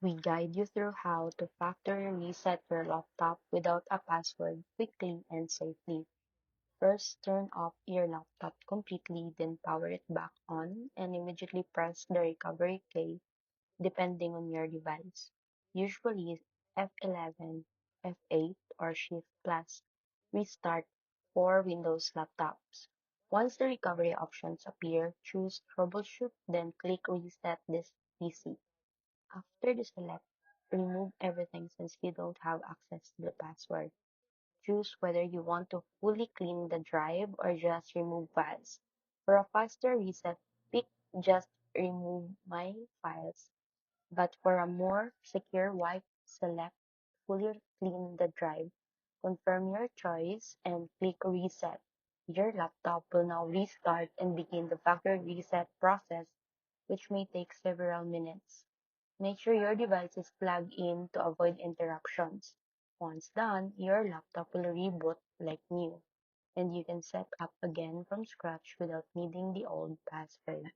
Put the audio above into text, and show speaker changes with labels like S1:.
S1: We guide you through how to factory reset your laptop without a password quickly and safely. First, turn off your laptop completely, then power it back on and immediately press the recovery key depending on your device. Usually F11, F8, or Shift plus restart for Windows laptops. Once the recovery options appear, choose Troubleshoot, then click Reset this PC. After the select, remove everything since you don't have access to the password. Choose whether you want to fully clean the drive or just remove files. For a faster reset, pick just remove my files. But for a more secure wipe, select fully clean the drive. Confirm your choice and click reset. Your laptop will now restart and begin the factory reset process, which may take several minutes. Make sure your device is plugged in to avoid interruptions. Once done, your laptop will reboot like new, and you can set up again from scratch without needing the old password.